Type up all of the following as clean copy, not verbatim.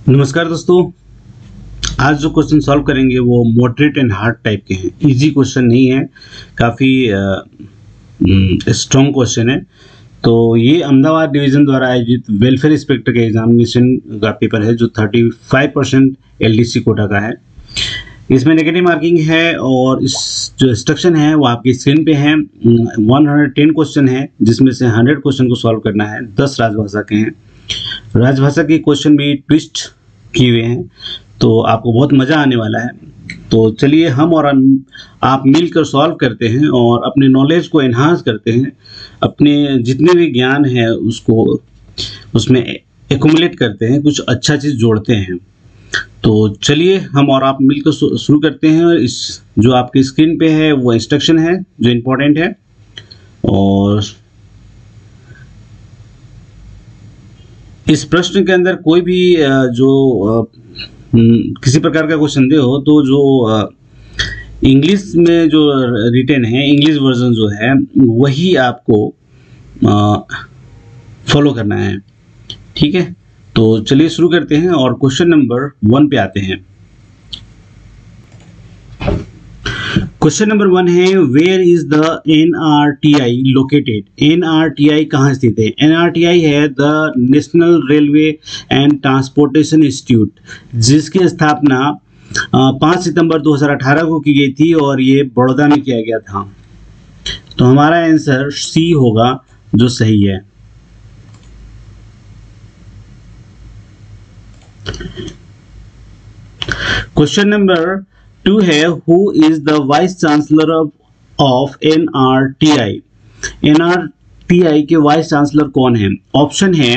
नमस्कार दोस्तों। आज जो क्वेश्चन सॉल्व करेंगे वो मॉडरेट एंड हार्ड टाइप के हैं। इजी क्वेश्चन नहीं है, काफ़ी स्ट्रॉन्ग क्वेश्चन है। तो ये अहमदाबाद डिवीज़न द्वारा आयोजित वेलफेयर इंस्पेक्टर के एग्जामिनेशन का पेपर है जो 35% एलडीसी कोटा का है। इसमें नेगेटिव मार्किंग है और इस जो इंस्ट्रक्शन है वो आपकी स्क्रीन पे है। 110 क्वेश्चन है जिसमें से 100 क्वेश्चन को सॉल्व करना है। 10 राजभाषा के हैं। राजभाषा के क्वेश्चन भी ट्विस्ट किए हुए हैं, तो आपको बहुत मज़ा आने वाला है। तो चलिए हम और आप मिलकर सॉल्व करते हैं और अपने नॉलेज को एनहांस करते हैं, अपने जितने भी ज्ञान है उसको उसमें एक्युमुलेट करते हैं, कुछ अच्छा चीज़ जोड़ते हैं। तो चलिए हम और आप मिलकर शुरू करते हैं। इस जो आपकी स्क्रीन पे है वो इंस्ट्रक्शन है जो इम्पोर्टेंट है, और इस प्रश्न के अंदर कोई भी किसी प्रकार का कोई संदेह हो तो जो इंग्लिश में जो रिटेन है, इंग्लिश वर्जन जो है वही आपको फॉलो करना है। ठीक है, तो चलिए शुरू करते हैं और क्वेश्चन नंबर 1 पे आते हैं। क्वेश्चन नंबर 1 है, वेयर इज द एनआरटीआई लोकेटेड? एनआरटीआई कहाँ स्थित है? एनआरटीआई है the national railway and transportation institute, जिसकी स्थापना 5 सितंबर 2018 को की गई थी और ये बड़ौदा में किया गया था। तो हमारा आंसर सी होगा जो सही है। क्वेश्चन नंबर 2 है, who is the vice chancellor of NRTI? NRTI के वाइस चांसलर कौन है? ऑप्शन है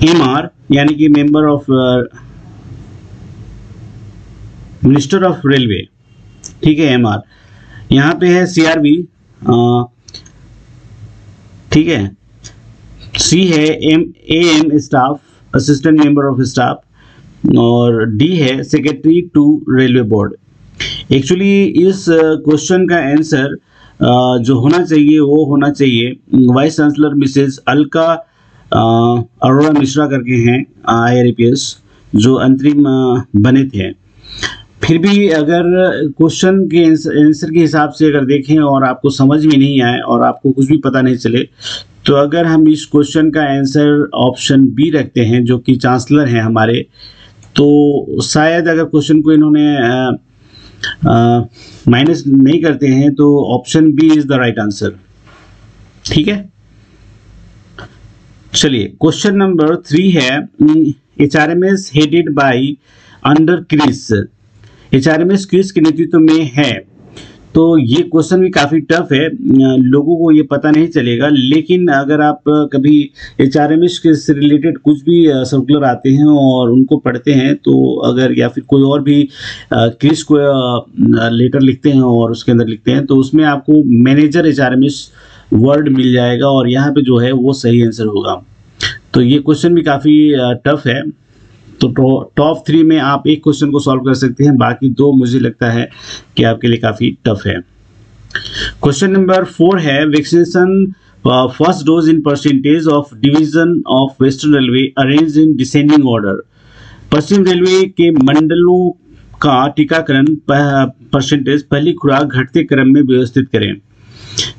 एमआर यानी कि member of minister of railway. ठीक है, एमआर। यहाँ पे है सीआरबी, ठीक है। सी है AM staff, assistant member of staff, और डी है secretary to railway board. Actually इस क्वेश्चन का आंसर जो होना चाहिए वो होना चाहिए vice chancellor Mrs Alka Arora Mishra करके हैं, IRAPS, जो अंतरिम बने थे। फिर भी अगर क्वेश्चन के आंसर के हिसाब से अगर देखें और आपको समझ में नहीं आए और आपको कुछ भी पता नहीं चले, तो अगर हम इस क्वेश्चन का आंसर ऑप्शन बी रखते हैं जो कि चांसलर हैं हमारे, तो शायद अगर क्वेश्चन को इन्होंने माइनस नहीं करते हैं तो option B is the right answer. ठीक है, चलिए क्वेश्चन नंबर 3 है, HRMS headed by under CRIS. HRMS CRIS के नेतृत्व में है। तो ये क्वेश्चन भी काफ़ी टफ है, लोगों को ये पता नहीं चलेगा, लेकिन अगर आप कभी HRMS के से रिलेटेड कुछ भी सर्कुलर आते हैं और उनको पढ़ते हैं, तो अगर या फिर कोई और भी क्रिस को लेटर लिखते हैं और उसके अंदर लिखते हैं, तो उसमें आपको मैनेजर HRMS वर्ड मिल जाएगा और यहाँ पे जो है वो सही आंसर होगा। तो ये क्वेश्चन भी काफ़ी टफ है। तो टॉप 3 में आप एक क्वेश्चन को सॉल्व कर सकते हैं, बाकी 2 मुझे लगता है कि आपके लिए काफ़ी टफ है। क्वेश्चन नंबर 4 है, vaccination first dose in percentage of division of western railway arrange in descending order. Paschim railway के मंडलों का टीकाकरण परसेंटेज पहली खुराक घटते क्रम में व्यवस्थित करें।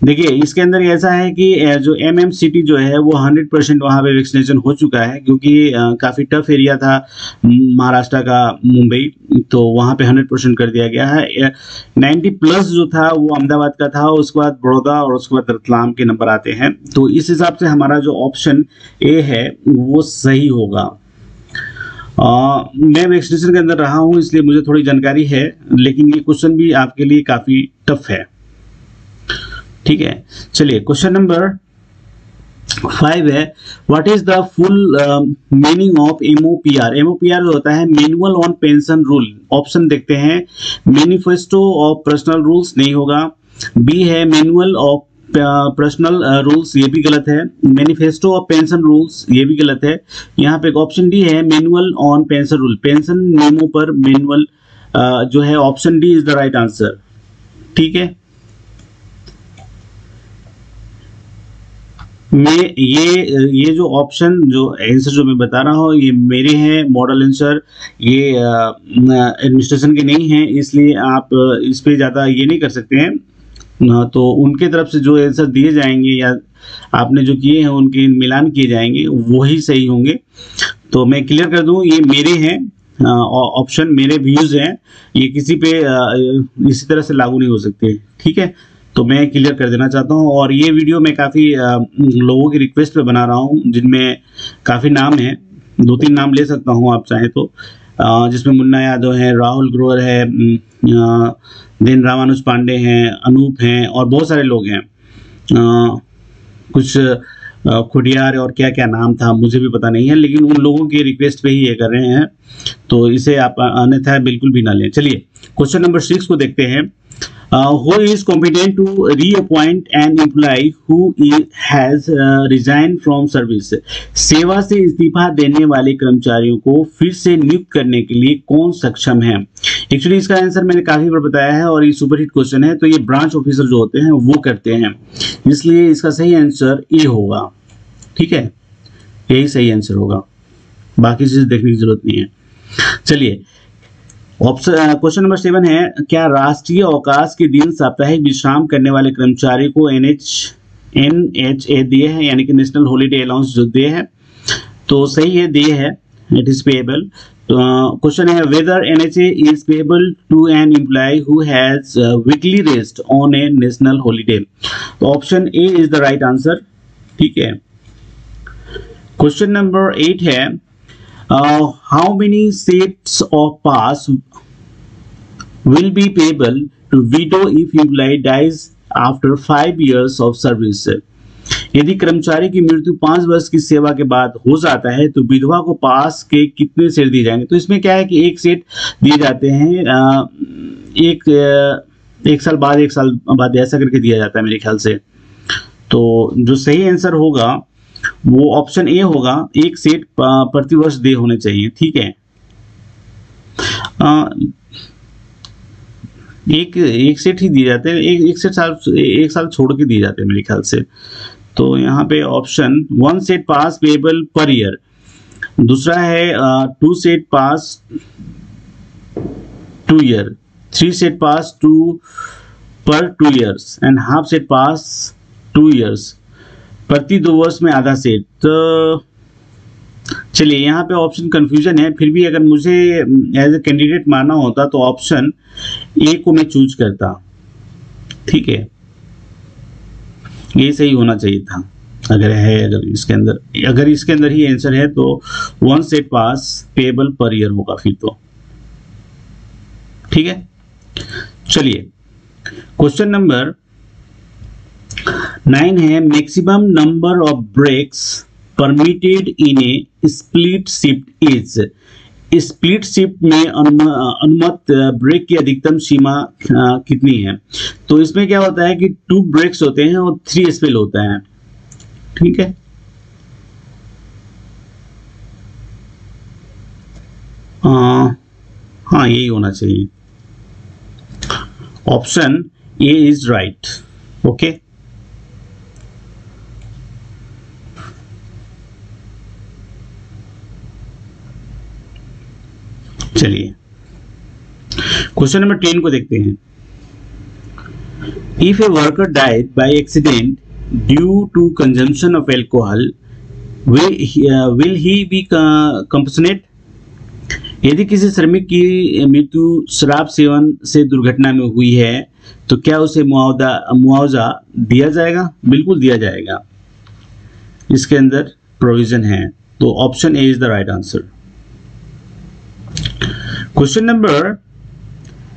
देखिए इसके अंदर ऐसा है कि जो MMCT जो है वो 100% वहाँ पे वैक्सीनेशन हो चुका है, क्योंकि काफ़ी टफ एरिया था महाराष्ट्र का, मुंबई, तो वहाँ पे 100% कर दिया गया है। 90+ जो था वो अहमदाबाद का था, उसके बाद बड़ौदा और उसके बाद रतलाम के नंबर आते हैं। तो इस हिसाब से हमारा जो ऑप्शन ए है वो सही होगा। मैं वैक्सीनेशन के अंदर रहा हूँ इसलिए मुझे थोड़ी जानकारी है, लेकिन ये क्वेश्चन भी आपके लिए काफ़ी टफ है। ठीक है, चलिए क्वेश्चन नंबर 5 है, what is the full meaning of MOPR? MOPR होता है manual on pension rule. Option देखते हैं, मैनिफेस्टो ऑफ पर्सनल रूल्स नहीं होगा, बी है मैनुअल ऑफ पर्सनल रूल्स, ये भी गलत है, मैनिफेस्टो ऑफ पेंशन रूल्स ये भी गलत है। यहाँ पे एक ऑप्शन डी है manual on pension rule, pension memo पर मैनुअल जो है, option D is the right answer. ठीक है, मैं ये जो ऑप्शन जो आंसर जो मैं बता रहा हूँ ये मेरे हैं मॉडल आंसर, ये एडमिनिस्ट्रेशन के नहीं हैं, इसलिए आप इस पे ज़्यादा ये नहीं कर सकते हैं। तो उनके तरफ से जो आंसर दिए जाएंगे या आपने जो किए हैं उनके मिलान किए जाएंगे वही सही होंगे। तो मैं क्लियर कर दूं, ये मेरे हैं ऑप्शन, मेरे व्यूज हैं, ये किसी पे इसी तरह से लागू नहीं हो सकते। ठीक है, तो मैं क्लियर कर देना चाहता हूँ। और ये वीडियो मैं काफ़ी लोगों की रिक्वेस्ट पे बना रहा हूँ जिनमें काफ़ी नाम हैं, 2-3 नाम ले सकता हूँ आप चाहें तो, जिसमें मुन्ना यादव है, राहुल ग्रोवर है, देन रामानुज पांडे हैं, अनूप हैं और बहुत सारे लोग हैं। कुछ खुडियार और क्या क्या नाम था मुझे भी पता नहीं है, लेकिन उन लोगों की रिक्वेस्ट पे ही ये कर रहे हैं, तो इसे आप अन्यथा बिल्कुल भी ना लें। चलिए क्वेश्चन नंबर 6 को देखते हैं। Who is competent to reappoint an employee who has resigned from service? सेवा से इस्तीफा देने वाले कर्मचारियों को फिर से नियुक्त करने के लिए कौन सक्षम है? एक्चुअली इसका आंसर मैंने काफी बार बताया है और ये सुपरहिट क्वेश्चन है, तो ये ब्रांच ऑफिसर जो होते हैं वो करते हैं, इसलिए इसका सही आंसर ए होगा। ठीक है, यही सही आंसर होगा, बाकी चीज देखने की जरूरत नहीं है। चलिए ऑप्शन क्वेश्चन नंबर 7 है, क्या राष्ट्रीय अवकाश के दिन साप्ताहिक विश्राम करने वाले कर्मचारी को NHA दिए है, यानी कि नेशनल हॉलीडे अलाउंस जो दिए है? तो सही है, दिए है, इट इज पेएबल। क्वेश्चन है, whether NHA is payable to an employee who has weekly rest on a national holiday? तो option A is the right answer. ठीक है, क्वेश्चन नंबर 8 है, how many sets of pass will be payable to widow if employee dies after 5 years of service? यदि कर्मचारी की मृत्यु 5 वर्ष की सेवा के बाद हो जाता है तो विधवा को पास के कितने सेट दिए जाएंगे? तो इसमें क्या है कि एक सेट दिए जाते हैं, एक साल बाद, 1 साल बाद ऐसा करके दिया जाता है मेरे ख्याल से। तो जो सही आंसर होगा वो ऑप्शन ए होगा, एक सेट प्रतिवर्ष दे होने चाहिए। ठीक है, एक सेट ही दिए जाते हैं, एक सेट एक साल छोड़ के दिए जाते हैं मेरे ख्याल से। तो यहाँ पे ऑप्शन 1 सेट पास पेएबल पर ईयर, दूसरा है 2 सेट पास 2 ईयर, 3 सेट पास 2 पर 2 years and half set pass 2 years, प्रति 2 वर्ष में आधा सेट। तो चलिए यहाँ पे ऑप्शन कंफ्यूजन है, फिर भी अगर मुझे एज ए कैंडिडेट मानना होता तो ऑप्शन ए को मैं चूज करता। ठीक है, ये सही होना चाहिए था। अगर इसके अंदर ही आंसर है तो 1 सेट पास पेएबल पर ईयर होगा फिर तो। ठीक है, चलिए क्वेश्चन नंबर 9 है, maximum number of breaks permitted in a split shift is? Split shift में अनुमत ब्रेक की अधिकतम सीमा कितनी है? तो इसमें क्या होता है कि 2 ब्रेक्स होते हैं और 3 स्पेल होता है। ठीक है, हाँ यही होना चाहिए, option A is right. Okay, चलिए क्वेश्चन नंबर 10 को देखते हैं। If a worker died by accident due to consumption of alcohol will he be compensated? यदि किसी श्रमिक की मृत्यु शराब सेवन से दुर्घटना में हुई है तो क्या उसे मुआवजा दिया जाएगा? बिल्कुल दिया जाएगा, इसके अंदर प्रोविजन है। तो option A is the right answer. Question number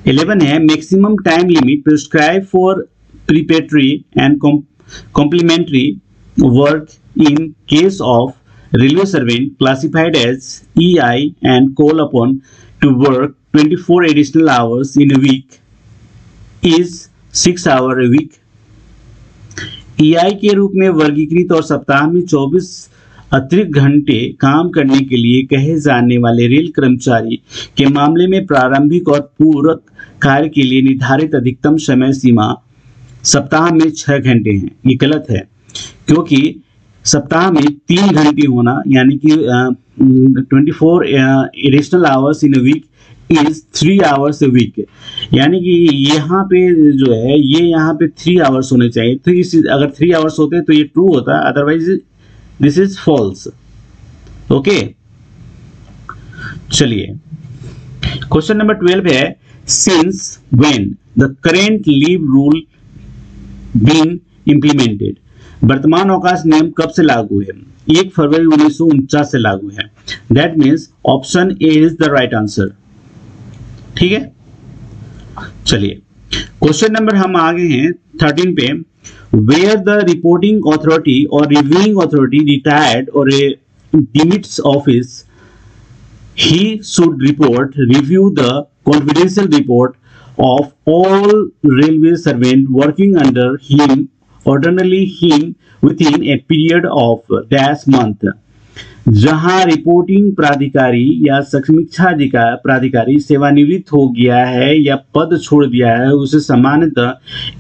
11 है, maximum time limit prescribe for preparatory and complementary work in case of railway servant classified as EI and call upon to work 24 additional hours in a week is 6 hours a week. EI के रूप में वर्गीकृत और सप्ताह में 24 अतिरिक्त घंटे काम करने के लिए कहे जाने वाले रेल कर्मचारी के मामले में प्रारंभिक और पूरक कार्य के लिए निर्धारित अधिकतम समय सीमा सप्ताह में 6 घंटे है। ये गलत है, क्योंकि सप्ताह में 3 घंटे होना, यानी कि 24 additional hours in a week is 3 hours a week, यानी कि यहाँ पे जो है ये यहाँ पे 3 आवर्स होने चाहिए। तो इस अगर 3 आवर्स होते तो ये ट्रू होता, otherwise this is false. Okay, चलिए क्वेश्चन नंबर 12 है, since when the current leave rule been implemented, वर्तमान अवकाश नियम कब से लागू है? 1 फरवरी 1949 से लागू है। That means option A is the right answer. ठीक है, चलिए क्वेश्चन नंबर हम आगे हैं 13 पे, वेयर द रिपोर्टिंग अथॉरिटी और रिव्यूइंग अथॉरिटी रिटायर्ड और डिमिट्स office, he should report, review the confidential report of all railway servant working under him, ordinarily him within a period of dash month। जहां reporting प्राधिकारी या समीक्षा प्राधिकारी सेवानिवृत्त हो गया है या पद छोड़ दिया है, उसे सामान्यतः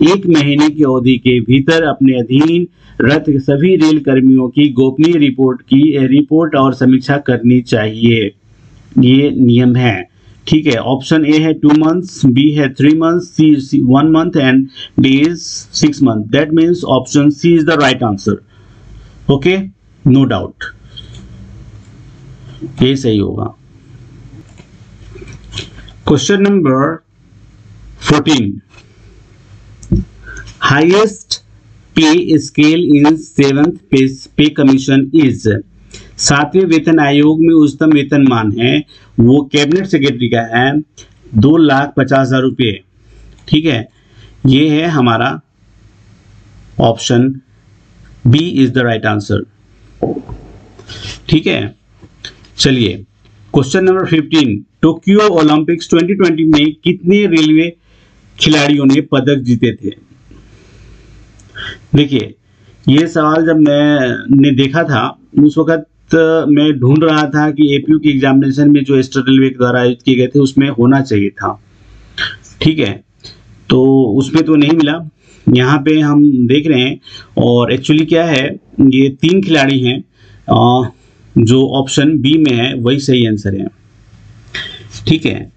1 महीने की अवधि के भीतर अपने अधीन रत सभी रेल कर्मियों की गोपनीय रिपोर्ट और समीक्षा करनी चाहिए। ये नियम है। ठीक है, ऑप्शन ए है 2 months, बी है 3 months, C 1 month and D is 6 months। That means option C is the right answer. Okay, no doubt ये सही होगा। Question number 14, highest pay scale in 7th pay commission is, 7वें वेतन आयोग में उच्चतम वेतनमान है वो कैबिनेट सेक्रेटरी का है 2,50,000 रुपये। ठीक है, ये है हमारा option B is the right answer. ठीक है, चलिए क्वेश्चन नंबर 15, टोक्यो ओलंपिक्स 2020 में कितने रेलवे खिलाड़ियों ने पदक जीते थे? देखिए, ये सवाल जब मैंने देखा था उस वक्त मैं ढूंढ रहा था कि एपीयू की एग्जामिनेशन में जो ईस्टर्न रेलवे के द्वारा आयोजित किए गए थे उसमें होना चाहिए था। ठीक है, तो उसमें तो नहीं मिला, यहाँ पे हम देख रहे हैं। और एक्चुअली क्या है, ये 3 खिलाड़ी हैं, जो ऑप्शन बी में है वही सही आंसर है। ठीक है,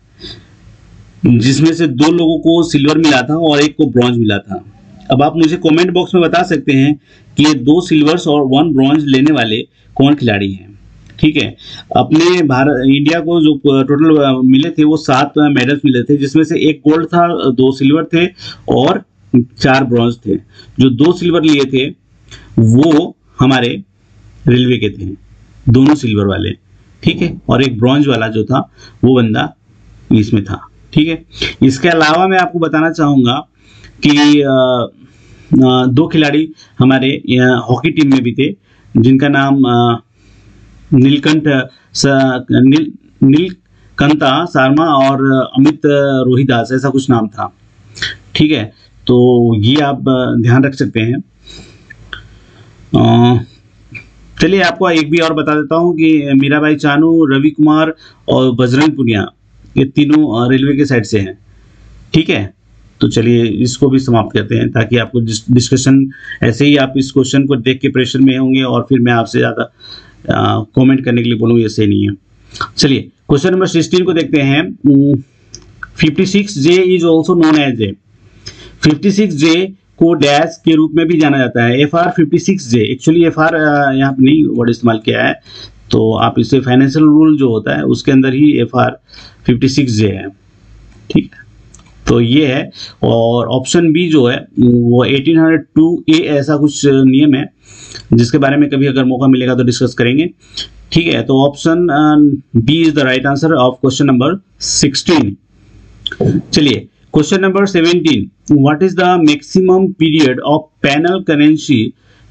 जिसमें से 2 लोगों को सिल्वर मिला था और 1 को ब्रॉन्ज मिला था। अब आप मुझे कमेंट बॉक्स में बता सकते हैं कि ये 2 सिल्वर्स और 1 ब्रॉन्ज लेने वाले कौन खिलाड़ी हैं। ठीक है, अपने इंडिया को जो टोटल मिले थे वो 7 मेडल्स मिले थे, जिसमें से 1 गोल्ड था, 2 सिल्वर थे और 4 ब्रॉन्ज थे। जो 2 सिल्वर लिए थे वो हमारे रेलवे के थे, दोनों सिल्वर वाले। ठीक है, और 1 ब्रॉन्ज वाला जो था वो बंदा इसमें था। ठीक है, इसके अलावा मैं आपको बताना चाहूंगा कि 2 खिलाड़ी हमारे हॉकी टीम में भी थे, जिनका नाम नीलकंता शर्मा और अमित रोहिदास, ऐसा कुछ नाम था। ठीक है, तो ये आप ध्यान रख सकते हैं। चलिए आपको एक भी और बता देता हूँ कि मीराबाई चानू, रवि कुमार और बजरंग पुनिया, ये तीनों रेलवे के साइड से हैं। ठीक है, तो चलिए इसको भी समाप्त करते हैं, ताकि आपको डिस्कशन ऐसे ही आप इस क्वेश्चन को देख के प्रेशर में होंगे और फिर मैं आपसे ज़्यादा कमेंट करने के लिए बोलूँगी, ऐसे नहीं है। चलिए क्वेश्चन नंबर 16 को देखते हैं। 56J is also known as A, 56J को डैश के रूप में भी जाना जाता है। FR 56J, एक्चुअली FR यहाँ पे नहीं वर्ड इस्तेमाल किया है, तो आप इसे फाइनेंशियल रूल जो होता है उसके अंदर ही FR 56J है। ठीक है, तो ये है। और ऑप्शन बी जो है वो 1802A ऐसा कुछ नियम है, जिसके बारे में कभी अगर मौका मिलेगा तो डिस्कस करेंगे। ठीक है, तो option B is the right answer of question number 16। चलिए question number 17, what is the maximum period of panel currency?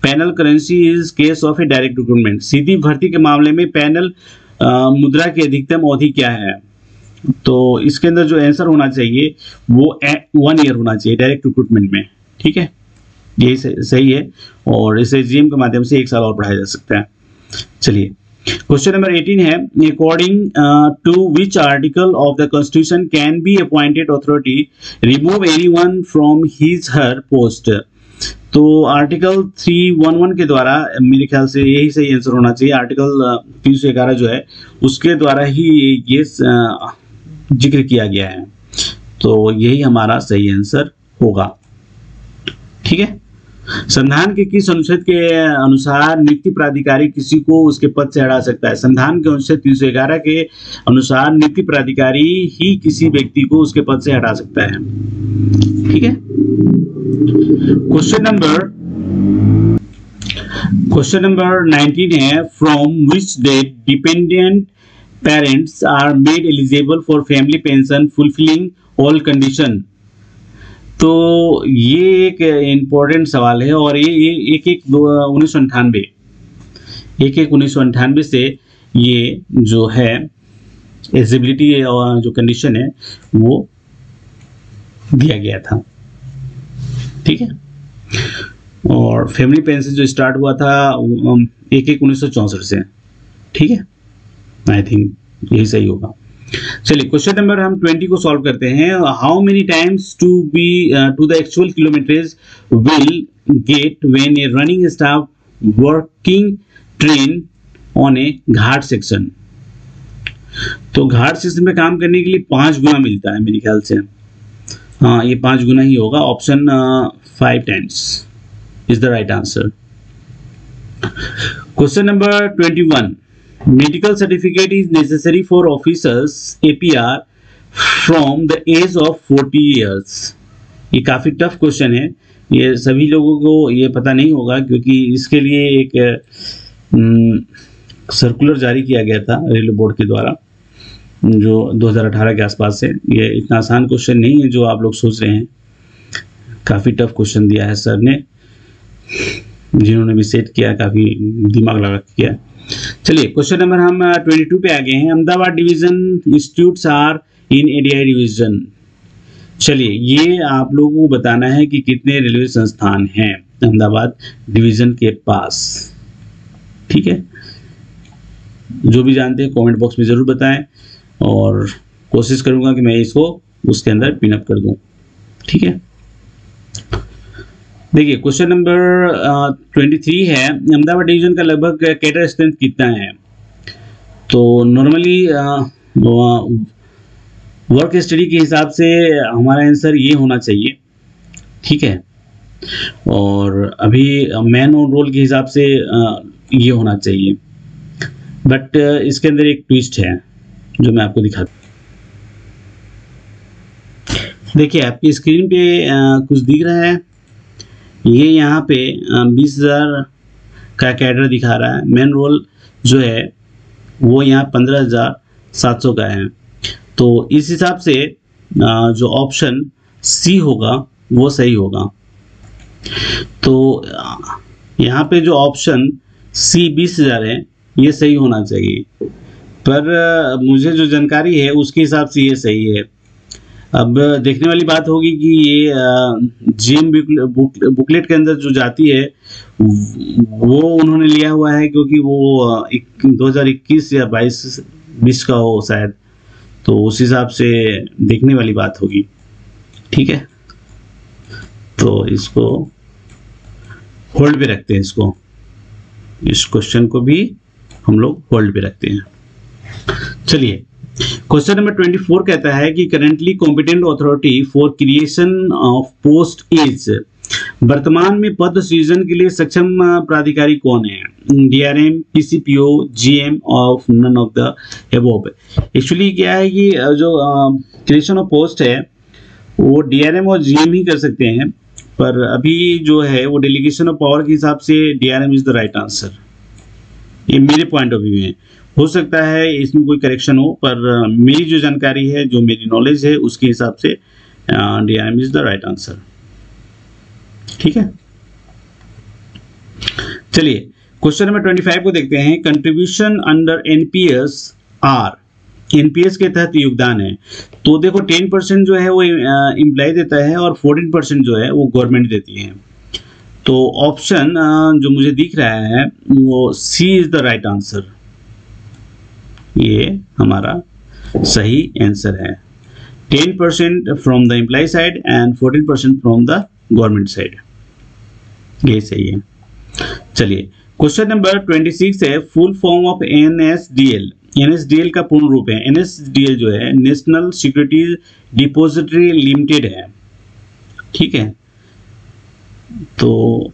Panel currency is case of a direct recruitment. सीधी भर्ती के मामले में पैनल मुद्रा की अधिकतम अवधि क्या है? तो इसके अंदर जो आंसर होना चाहिए वो 1 ईयर होना चाहिए डायरेक्ट रिक्रूटमेंट में। ठीक है, यही सही है, और इसे जीएम के माध्यम से 1 साल और बढ़ाया जा सकता है। चलिए क्वेश्चन नंबर 18 है, according to which article of the constitution can be appointed authority remove anyone from his her post? तो आर्टिकल 311 के द्वारा मेरे ख्याल से यही सही आंसर होना चाहिए। आर्टिकल 311 जो है उसके द्वारा ही ये जिक्र किया गया है, तो यही हमारा सही आंसर होगा। ठीक है। संविधान के किस अनुच्छेद के अनुसार नियुक्ति प्राधिकारी किसी को उसके पद से हटा सकता है? संविधान के अनुच्छेद 311 के अनुसार नियुक्ति प्राधिकारी ही किसी व्यक्ति को उसके पद से हटा सकता है। ठीक है। क्वेश्चन नंबर 19 है, from which date dependent parents are made eligible for family pension fulfilling all condition. तो ये एक इम्पोर्टेंट सवाल है और ये 1998 से ये जो है एलिजिबिलिटी जो कंडीशन है वो दिया गया था। ठीक है। और फैमिली पेंशन जो स्टार्ट हुआ था 1/1/1964 से। ठीक है। आई थिंक यही सही होगा। चलिए क्वेश्चन नंबर हम 20 को सॉल्व करते हैं। How many times to the actual kilometrage will get when a running staff working train on a ghat section. तो घाट सेक्शन में काम करने के लिए 5 गुना मिलता है मेरे ख्याल से। हाँ, ये 5 गुना ही होगा। Option 5 times is the right answer. Question number 21, medical certificate is necessary for officers APR from the age of 40 years। ये काफी टफ क्वेश्चन है, ये सभी लोगों को ये पता नहीं होगा क्योंकि इसके लिए एक सर्कुलर जारी किया गया था रेलवे बोर्ड के द्वारा जो 2018 के आसपास से। ये इतना आसान क्वेश्चन नहीं है जो आप लोग सोच रहे हैं, काफी टफ क्वेश्चन दिया है सर ने, जिन्होंने भी सेट किया काफी दिमाग लगा किया। चलिए क्वेश्चन नंबर हम 22 पे आ गए हैं। Ahmedabad division institutes are in ADI division. चलिए ये आप लोगों को बताना है कि कितने रेलवे संस्थान हैं अहमदाबाद डिवीजन के पास। ठीक है। जो भी जानते हैं कमेंट बॉक्स में जरूर बताएं और कोशिश करूंगा कि मैं इसको उसके अंदर पिनअप कर दूं। ठीक है। देखिए क्वेश्चन नंबर 23 है, अहमदाबाद डिवीजन का लगभग कैडर स्ट्रेंथ कितना है? तो नॉर्मली वर्क स्टडी के हिसाब से हमारा आंसर ये होना चाहिए। ठीक है। और अभी मैन ऑन रोल के हिसाब से ये होना चाहिए, बट इसके अंदर एक ट्विस्ट है जो मैं आपको दिखाता हूँ। देखिए आपकी स्क्रीन पे कुछ दिख रहा है, ये यहाँ पे 20,000 का कैडर दिखा रहा है। मेन रोल जो है वो यहाँ 15,700 का है। तो इस हिसाब से जो ऑप्शन सी होगा वो सही होगा। तो यहाँ पे जो ऑप्शन सी 20,000 है ये सही होना चाहिए, पर मुझे जो जानकारी है उसके हिसाब से ये सही है। अब देखने वाली बात होगी कि ये जीएम बुकलेट के अंदर जो जाती है वो उन्होंने लिया हुआ है क्योंकि वो 2021 या 22 का हो शायद, तो उस हिसाब से देखने वाली बात होगी। ठीक है। तो इसको होल्ड पे रखते हैं, इस क्वेश्चन को भी हम लोग होल्ड पे रखते हैं। चलिए क्वेश्चन नंबर 24 कहता है कि currently competent authority for creation of post is. वर्तमान में पद सृजन के लिए सक्षम प्राधिकारी कौन है? DRM, PCPO, GM of none of the above. Actually क्या है कि जो क्रिएशन ऑफ पोस्ट है वो डीआरएम और जीएम ही कर सकते हैं, पर अभी जो है वो डेलीगेशन ऑफ पावर के हिसाब से DRM is the right answer. ये मेरे पॉइंट ऑफ व्यू है, हो सकता है इसमें कोई करेक्शन हो, पर मेरी जो जानकारी है, जो मेरी नॉलेज है उसके हिसाब से DRM is the right answer. ठीक है। चलिए क्वेश्चन नंबर 25 को देखते हैं। Contribution under NPS are. NPS के तहत योगदान है, तो देखो 10% जो है वो एम्प्लॉय देता है और 14% जो है वो गवर्नमेंट देती है। तो ऑप्शन जो मुझे दिख रहा है वो C is the right answer. ये हमारा सही आंसर है। 10% from the employ side and 14% from the government side. ये सही है। चलिए क्वेश्चन नंबर 26 है full form of NSDL। NSDL का पूर्ण रूप है, NSDL जो है नेशनल सिक्योरिटी डिपॉजिटरी लिमिटेड है, ठीक है। तो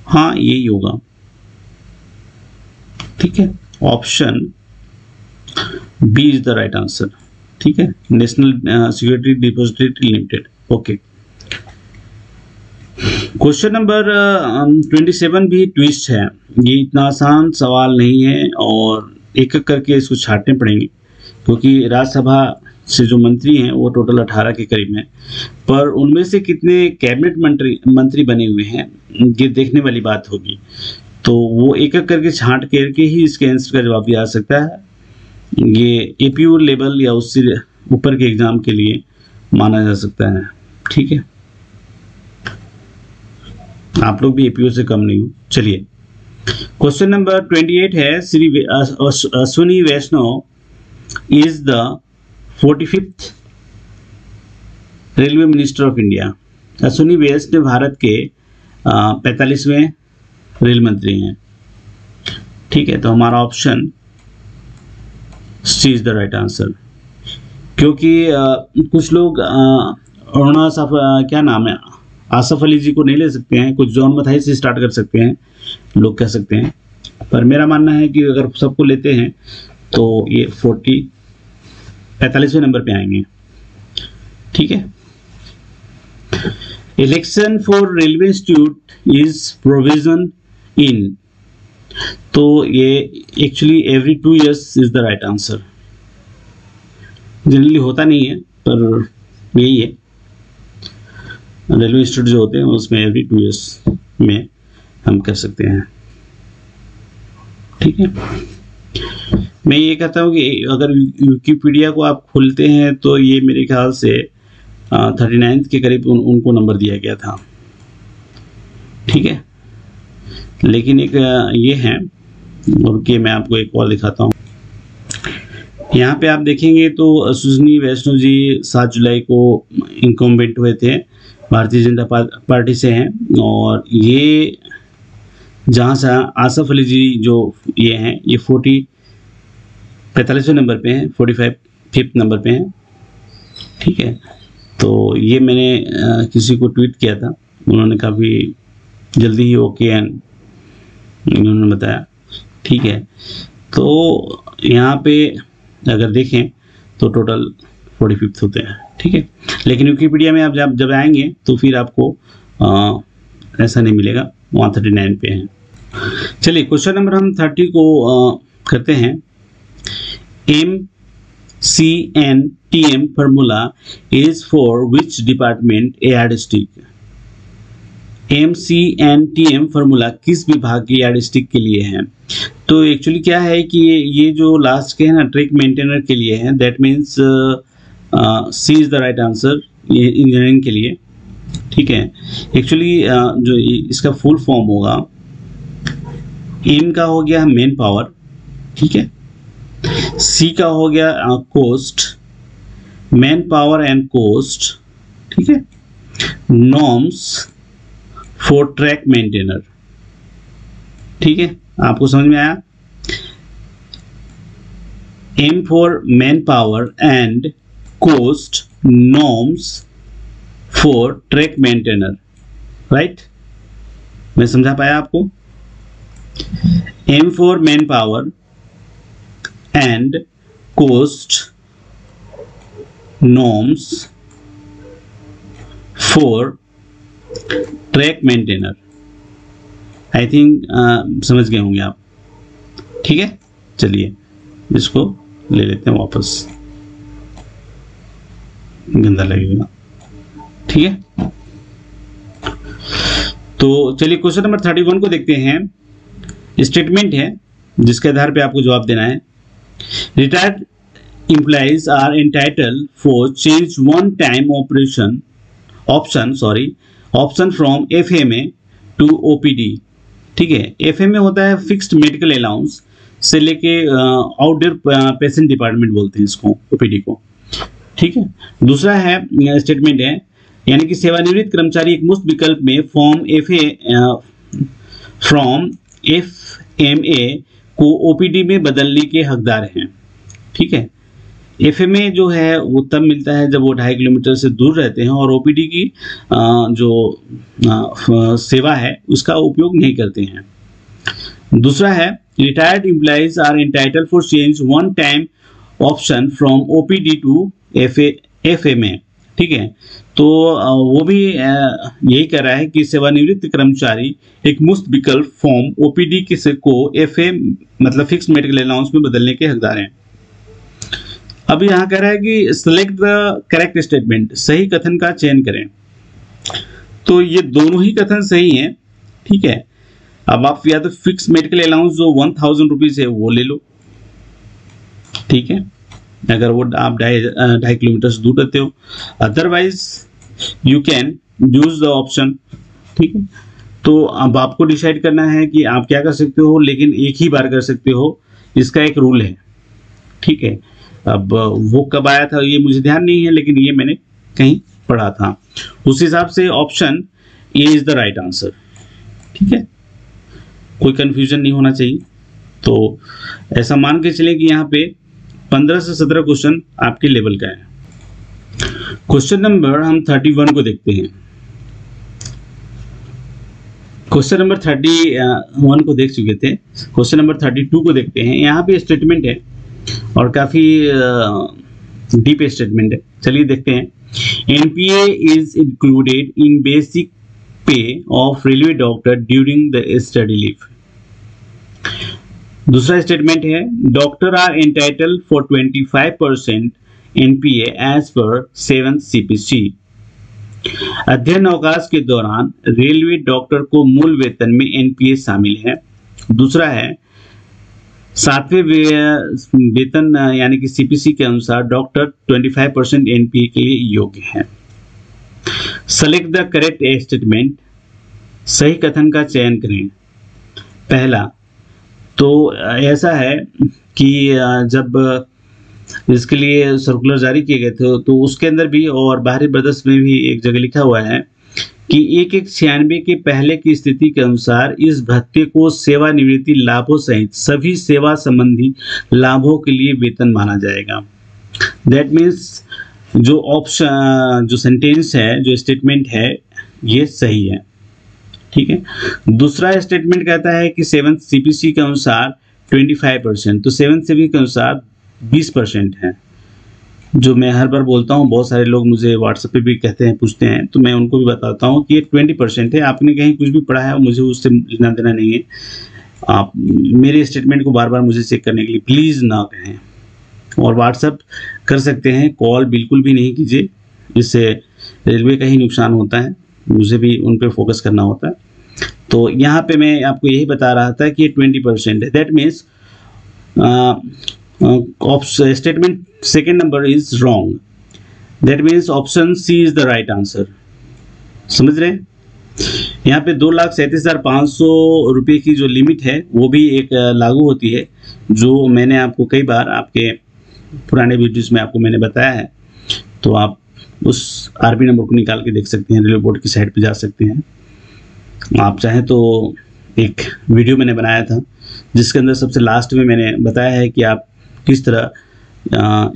हाँ यही होगा, ठीक है, option B is the right answer, ठीक है, national security depository limited. Okay, question number 27 भी ट्विस्ट है, ये इतना आसान सवाल नहीं है और एक एक करके इसको छांटने पड़ेंगे, क्योंकि राज्यसभा से जो मंत्री हैं वो टोटल 18 के करीब हैं, पर उनमें से कितने कैबिनेट मंत्री बने हुए हैं ये देखने वाली बात होगी। तो वो एक एक करके छांट करके ही इसके आंसर का जवाब दिया जा सकता है। ये APU लेवल या उससे ऊपर के एग्जाम के लिए माना जा सकता है, ठीक है, आप लोग भी APU से कम नहीं हो। चलिए क्वेश्चन नंबर 28 है Shri Ashwini Vaishnaw is the 45th railway minister of India. Ashwini Vaishnaw Bharat के 45वें रेल मंत्री हैं, ठीक है। तो हमारा option C is the right answer, क्योंकि कुछ लोग क्या नाम है, आसफ अली जी को नहीं ले सकते हैं, कुछ जॉन मथाई से स्टार्ट कर सकते हैं लोग कह सकते हैं, पर मेरा मानना है कि अगर सबको लेते हैं तो ये 45वें नंबर पे आएंगे, ठीक है। Election for railway institute is provision in, तो ये actually every 2 years is the right answer. Generally होता नहीं है पर यही है, रेलवे इंस्टीट्यूट जो होते हैं उसमें एवरी 2 years में हम कर सकते हैं, ठीक है। मैं ये कहता हूँ कि अगर विकिपीडिया को आप खोलते हैं तो ये मेरे ख्याल से 39th के करीब उनको नंबर दिया गया था, ठीक है। लेकिन एक ये है, और कि मैं आपको एक और दिखाता हूँ। यहाँ पे आप देखेंगे तो अश्विनी वैष्णव जी 7 जुलाई को इनकम्बेंट हुए थे, भारतीय जनता पार्टी से हैं, और ये जहाँ से आसफ अली जी जो ये हैं ये 45वें नंबर पे हैं, 45th नंबर पे हैं, ठीक है। तो ये मैंने किसी को ट्वीट किया था, उन्होंने काफ़ी जल्दी ही ओके एंड उन्होंने बताया, ठीक है। तो यहाँ पे अगर देखें तो टोटल 45th होते हैं, ठीक है। लेकिन विकिपीडिया में आप जब आएंगे तो फिर आपको ऐसा नहीं मिलेगा, वहाँ 39 पे हैं। चलिए क्वेश्चन नंबर हम 30 को करते हैं। MCNTM formula is for which department yardstick. MCNTM formula किस विभाग के यार्डस्टिक के लिए है? तो एक्चुअली क्या है कि ये जो लास्ट के है ना ट्रैक मेंटेनर के लिए है, that means C is the right answer, ये इंजीनियरिंग के लिए, ठीक है। एक्चुअली जो इसका फुल फॉर्म होगा, एम का हो गया मैन पावर, ठीक है, सी का हो गया cost, manpower and cost, ठीक है, नॉर्म्स फॉर ट्रैक मेंटेनर, ठीक है। आपको समझ में आया? M for manpower and cost, norms for track maintainer, right? मैं समझा पाया आपको? M for manpower and cost, norms for track maintainer. I think समझ गए होंगे आप, ठीक है। चलिए इसको ले लेते हैं वापस, गंदा लगेगा, ठीक है। तो चलिए क्वेश्चन नंबर 31 को देखते हैं। स्टेटमेंट है जिसके आधार पे आपको जवाब देना है। Retired employees are entitled for change one time option from FMA to OPD, ठीक है। FMA होता है फिक्स्ड मेडिकल अलाउंस, से लेके आउटडोर पेशेंट डिपार्टमेंट बोलते हैं इसको, OPD को, ठीक है। दूसरा है स्टेटमेंट है यानी कि सेवानिवृत्त कर्मचारी एक मुफ्त विकल्प में फ्रॉम FMA को OPD में बदलने के हकदार हैं। ठीक है, FMA जो है वो तब मिलता है जब वो 2.5 किलोमीटर से दूर रहते हैं और OPD की जो सेवा है उसका उपयोग नहीं करते हैं। दूसरा है retired employees are entitled for change one time option from OPD to FMA। ठीक है, तो वो भी यही कह रहा है कि सेवानिवृत्त कर्मचारी एक मुफ्त विकल्प फॉर्म OPD को FA मतलब फिक्स मेडिकल अलाउंस में बदलने के हकदार हैं। अब यहाँ कह रहा है कि सिलेक्ट द करेक्ट स्टेटमेंट, सही कथन का चयन करें। तो ये दोनों ही कथन सही हैं। ठीक है, अब आप या तो फिक्स मेडिकल अलाउंस जो 1000 रुपीज है वो ले लो। ठीक है, अगर वो आप 2.5 किलोमीटर से दूर रहते हो, otherwise you can use the option. ठीक है, तो अब आपको डिसाइड करना है कि आप क्या कर सकते हो, लेकिन एक ही बार कर सकते हो, इसका एक रूल है। ठीक है, अब वो कब आया था ये मुझे ध्यान नहीं है, लेकिन ये मैंने कहीं पढ़ा था। उस हिसाब से option A is the right answer. ठीक है, कोई कंफ्यूजन नहीं होना चाहिए। तो ऐसा मान के चलें कि यहाँ पे 15 से 17 क्वेश्चन आपके लेवल का है। क्वेश्चन नंबर हम 31 को देखते हैं। क्वेश्चन नंबर 31 को देख चुके थे, क्वेश्चन नंबर 32 को देखते हैं। यहाँ पे स्टेटमेंट है और काफी डीप स्टेटमेंट है। चलिए देखते हैं। NPA is included in basic pay of railway doctor during the study leave. दूसरा स्टेटमेंट है doctor are entitled for 25% NPA as per 7th CPC। अध्ययन अवकाश के दौरान रेलवे डॉक्टर को मूल वेतन में NPA शामिल है। दूसरा है 7वें वेतन यानी कि CPC के अनुसार डॉक्टर 25% NPA के लिए योग्य है। सेलेक्ट द करेक्ट स्टेटमेंट, सही कथन का चयन करें। पहला तो ऐसा है कि जब इसके लिए सर्कुलर जारी किए गए थे तो उसके अंदर भी और बाहरी ब्रदर्स में भी एक जगह लिखा हुआ है कि 1196 के पहले की स्थिति के अनुसार इस भत्ते को सेवानिवृत्ति लाभों सहित सभी सेवा संबंधी लाभों के लिए वेतन माना जाएगा। दैट मीन्स जो ऑप्शन जो सेंटेंस है, जो स्टेटमेंट है, ये सही है। ठीक है, दूसरा स्टेटमेंट कहता है कि 7th CPC के अनुसार 25%, तो 7th CPC के अनुसार 20% है। जो मैं हर बार बोलता हूँ, बहुत सारे लोग मुझे व्हाट्सएप पे भी कहते हैं, पूछते हैं, तो मैं उनको भी बताता हूँ कि ये 20% है। आपने कहीं कुछ भी पढ़ा है मुझे उससे लेना देना नहीं है। आप मेरे स्टेटमेंट को बार बार मुझे चेक करने के लिए प्लीज़ ना कहें। और व्हाट्सएप कर सकते हैं, कॉल बिल्कुल भी नहीं कीजिए, इससे रेलवे का ही नुकसान होता है, मुझे भी उन पे फोकस करना होता है। तो यहाँ पे मैं आपको यही बता रहा था कि 20% है। That means statement second number is wrong. That means option C is the right answer. समझ रहे हैं? यहाँ पे 2,37,500 रुपये की जो लिमिट है वो भी एक लागू होती है, जो मैंने आपको कई बार आपके पुराने वीडियोस में आपको मैंने बताया है। तो आप उस आरबी नंबर को निकाल के देख सकते हैं, रेलवे बोर्ड की साइट पे जा सकते हैं। आप चाहें तो एक वीडियो मैंने बनाया था जिसके अंदर सबसे लास्ट में मैंने बताया है कि आप किस तरह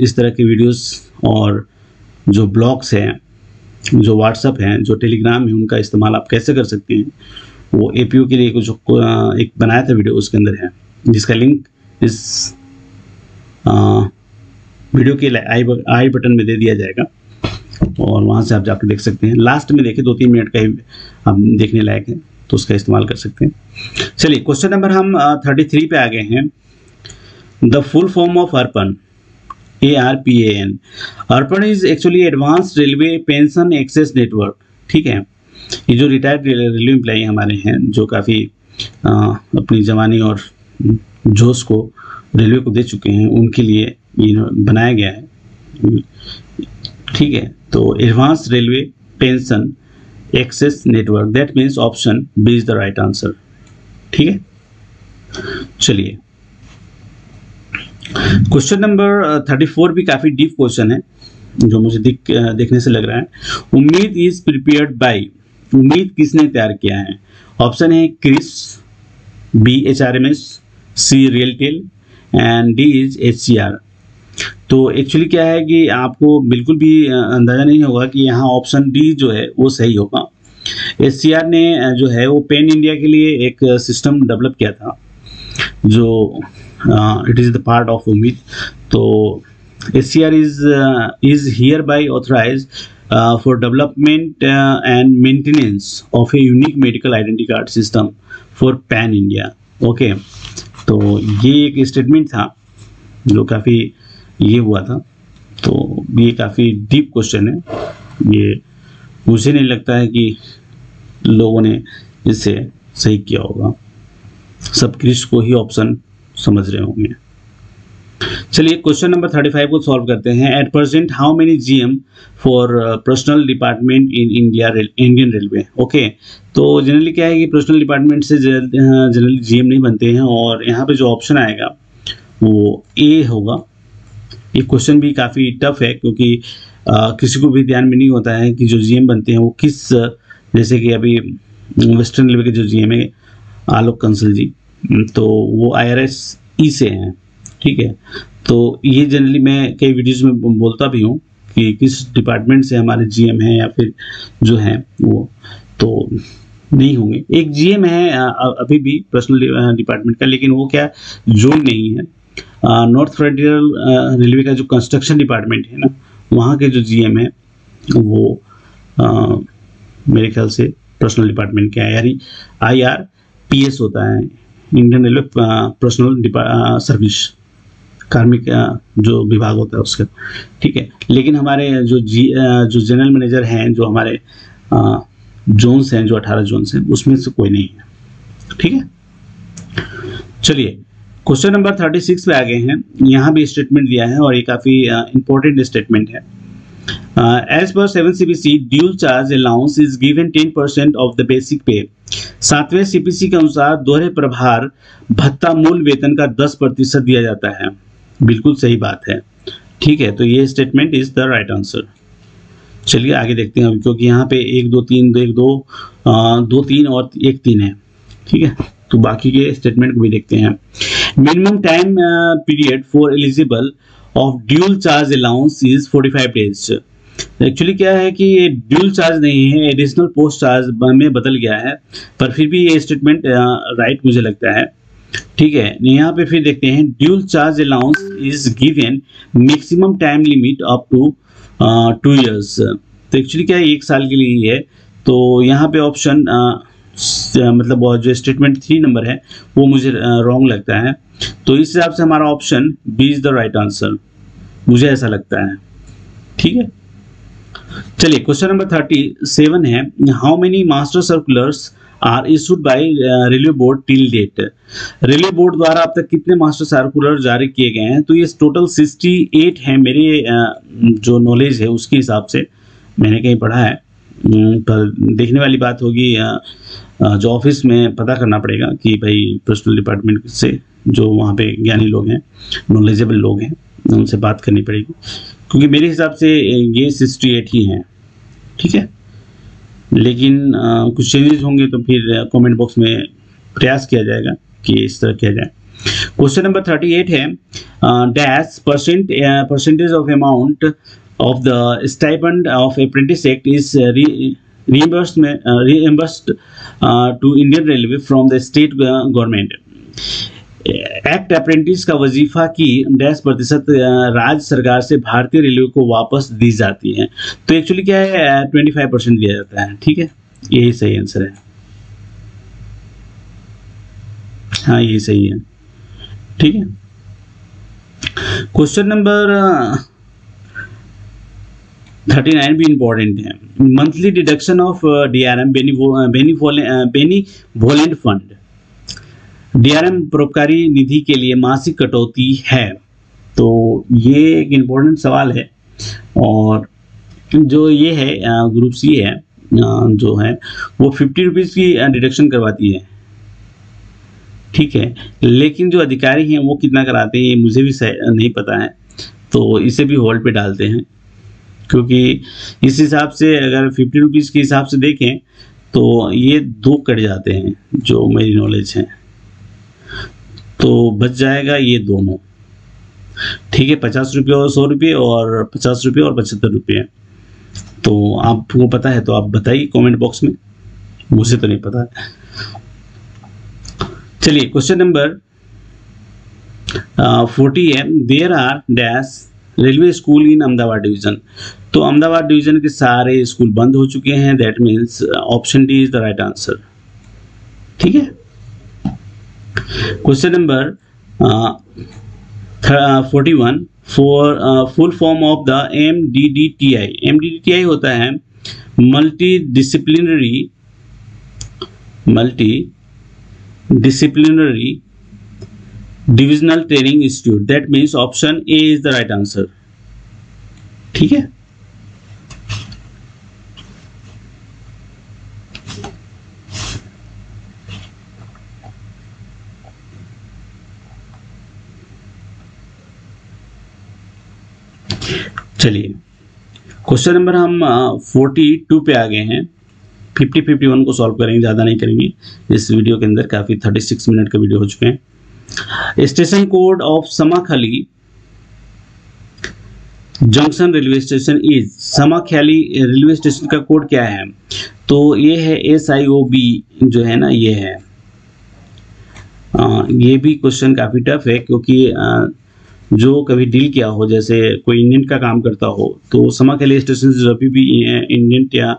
इस तरह के वीडियोस और जो ब्लॉग्स हैं, जो व्हाट्सएप हैं, जो टेलीग्राम है, उनका इस्तेमाल आप कैसे कर सकते हैं। वो APO के लिए कुछ एक बनाया था वीडियो, उसके अंदर है, जिसका लिंक इस वीडियो के आई बटन में दे दिया जाएगा और वहाँ से आप जाकर देख सकते हैं। लास्ट में देखें, 2-3 मिनट का ही आप देखने लायक है, तो उसका इस्तेमाल कर सकते हैं। चलिए क्वेश्चन नंबर हम 33 पे आ गए हैं। The full form of Arpan, ARPAN। Arpan is actually advance railway pension access network. ठीक है, ये जो रिटायर्ड रेलवे एम्प्लॉई हमारे हैं, जो काफ़ी अपनी जवानी और जोश को रेलवे को दे चुके हैं, उनके लिए ये बनाया गया है। ठीक है, तो advance railway pension access network, that means option B is the right answer. ठीक है, चलिए क्वेश्चन नंबर 34 भी काफी डीप क्वेश्चन है। जो मुझे देखने से लग रहा है। उम्मीद इज प्रिपेयर्ड बाय, उम्मीद किसने तैयार किया है? ऑप्शन है CRIS, B HRMS, C RailTel and D is HCR। तो एक्चुअली क्या है कि आपको बिल्कुल भी अंदाजा नहीं होगा कि यहाँ ऑप्शन डी जो है वो सही होगा। HCR ने जो है वो पैन इंडिया के लिए एक सिस्टम डेवलप किया था, जो it is the part of उम्मीद। तो HCR is hereby authorized for development and maintenance of a unique medical identity card system for pan India। Okay, तो ये एक स्टेटमेंट था जो काफ़ी ये हुआ था। तो ये काफ़ी डीप क्वेश्चन है, ये मुझे नहीं लगता है कि लोगों ने इसे सही किया होगा, सब क्रिस को ही ऑप्शन समझ रहे होंगे। चलिए क्वेश्चन नंबर 35 को सॉल्व करते हैं। At present how many GM for personal department in Indian railway. Okay, तो जनरली क्या है कि पर्सनल डिपार्टमेंट से जनरली GM नहीं बनते हैं, और यहाँ पे जो ऑप्शन आएगा वो ए होगा। ये क्वेश्चन भी काफ़ी टफ है, क्योंकि किसी को भी ध्यान में नहीं होता है कि जो GM बनते हैं वो किस, जैसे कि अभी वेस्टर्न रेलवे के जो GM है आलोक कंसल जी, तो वो IRS ई से हैं, ठीक है। तो ये जनरली मैं कई वीडियोस में बोलता भी हूँ कि किस डिपार्टमेंट से हमारे GM हैं या फिर जो हैं वो, तो नहीं होंगे। एक GM है अभी भी पर्सनल डिपार्टमेंट का, लेकिन वो क्या जोन नहीं है। नॉर्थ फ्रंटियर रेलवे का जो कंस्ट्रक्शन डिपार्टमेंट है ना, वहाँ के जो GM है वो मेरे ख्याल से पर्सनल डिपार्टमेंट के यानी IRPS होता है, इंडियन रेलवे पर्सनल सर्विस, कार्मिक जो विभाग होता है उसका, ठीक है। लेकिन हमारे जो जनरल मैनेजर हैं, जो हमारे जोन्स हैं, जो 18 जोन्स हैं, उसमें से कोई नहीं है, ठीक है। चलिए क्वेश्चन नंबर 36 पे आ गए हैं। यहाँ भी स्टेटमेंट दिया है और ये काफ़ी इंपॉर्टेंट स्टेटमेंट है। As per 7 CPC, dual charge allowance is given 10% of the basic pay। 7वें CPC के अनुसार दोहरे प्रभार भत्ता मूल वेतन का 10% दिया जाता है। बिल्कुल सही बात है, ठीक है। तो ये statement is the right answer. चलिए आगे देखते हैं, क्योंकि यहाँ पे 1 2 3 2 3 और 1 3 है, ठीक है। तो बाकी के स्टेटमेंट को भी देखते हैं। Minimum time period for eligible of dual charge allowance is 45 days. Actually क्या है कि ये ड्यूल चार्ज नहीं है, एडिशनल पोस्ट चार्ज में बदल गया है, पर फिर भी ये स्टेटमेंट राइट मुझे लगता है, ठीक है। यहाँ पे फिर देखते हैं, dual charge allowance is given maximum time limit up to 2 years। तो एक्चुअली क्या है 1 साल के लिए ही है। तो यहाँ पे ऑप्शन मतलब जो स्टेटमेंट 3 नंबर है वो मुझे रॉन्ग लगता है। तो इस हिसाब से हमारा option B is the right answer, मुझे ऐसा लगता है, ठीक है। चलिए क्वेश्चन नंबर 37 है। How many master circulars are issued by railway board till date. Railway board द्वारा अब तक कितने मास्टर सर्कुलर जारी किए गए हैं? तो ये टोटल 68 है, मेरे जो नॉलेज है उसके हिसाब से, मैंने कहीं पढ़ा है, पर देखने वाली बात होगी, जो ऑफिस में पता करना पड़ेगा कि भाई पर्सनल डिपार्टमेंट से जो वहाँ पे ज्ञानी लोग हैं, नॉलेजेबल लोग हैं, उनसे बात करनी पड़ेगी, क्योंकि मेरे हिसाब से ये 68 ही हैं, ठीक है। लेकिन कुछ चेंजेस होंगे तो फिर कमेंट बॉक्स में प्रयास किया जाएगा कि इस तरह किया जाए। क्वेश्चन नंबर 38 है। Dash percentage of amount of the stipend of apprentice act is reimbursed to Indian Railway from the state government। Act apprentice का वजीफा की डैश % राज्य सरकार से भारतीय रेलवे को वापस दी जाती है। तो एक्चुअली क्या है 25% दिया जाता है, ठीक है। यही सही आंसर है, हाँ यही सही है, ठीक है। क्वेश्चन नंबर 39 भी इंपॉर्टेंट है। Monthly deduction of DRM benevolent fund. DRM परोपकारी निधि के लिए मासिक कटौती है। तो ये एक इम्पोर्टेंट सवाल है, और जो ये है ग्रुप सी है जो है वो 50 रुपीज़ की डिडक्शन करवाती है, ठीक है। लेकिन जो अधिकारी हैं वो कितना कराते हैं ये मुझे भी नहीं पता है, तो इसे भी होल्ड पे डालते हैं। क्योंकि इस हिसाब से अगर 50 रुपीज़ के हिसाब से देखें तो ये 2 कट जाते हैं जो मेरी नॉलेज है, तो बच जाएगा ये दोनों। ठीक है, 50 रुपये और 100 रुपये और 50 रुपये और 75 रुपये। तो आपको पता है तो आप बताइए कमेंट बॉक्स में, मुझे तो नहीं पता है। चलिए क्वेश्चन नंबर 40 है, there are dash railway school in Ahmedabad division. तो अहमदाबाद डिवीजन के सारे स्कूल बंद हो चुके हैं, that means option D is the right answer. ठीक है, question number 41, for full form of the MDDTI। MDDTI होता है multi disciplinary divisional training institute, that means option A is the right answer. ठीक है, चलिए क्वेश्चन नंबर हम 42 पे आ गए हैं। 51 को सॉल्व करेंगे, ज़्यादा नहीं करेंगे इस वीडियो के अंदर, काफ़ी 36 मिनट का वीडियो हो चुके हैं। Station code of Samakhali junction railway station is, Samakhali railway station का कोड क्या है? तो ये है SIOB जो है ना, ये है। ये भी क्वेश्चन काफ़ी टफ है क्योंकि जो कभी डील किया हो, जैसे कोई इंडियन का काम करता हो, तो समाखाली स्टेशन से जब भी इंडियन या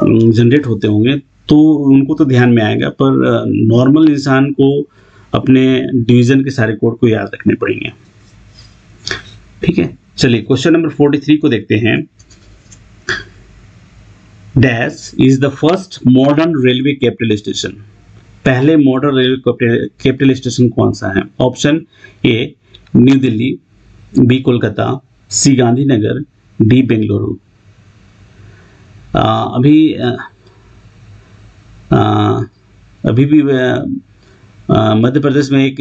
जनरेट होते होंगे तो उनको तो ध्यान में आएगा, पर नॉर्मल इंसान को अपने डिवीज़न के सारे कोड को याद रखने पड़ेंगे। ठीक है, चलिए क्वेश्चन नंबर 43 को देखते हैं। Dash is the first modern railway capital station. पहले मॉडर्न रेलवे कैपिटल स्टेशन कौन सा है? Option A New Delhi, B Kolkata, C Gandhinagar, D Bengaluru. अभी भी मध्य प्रदेश में एक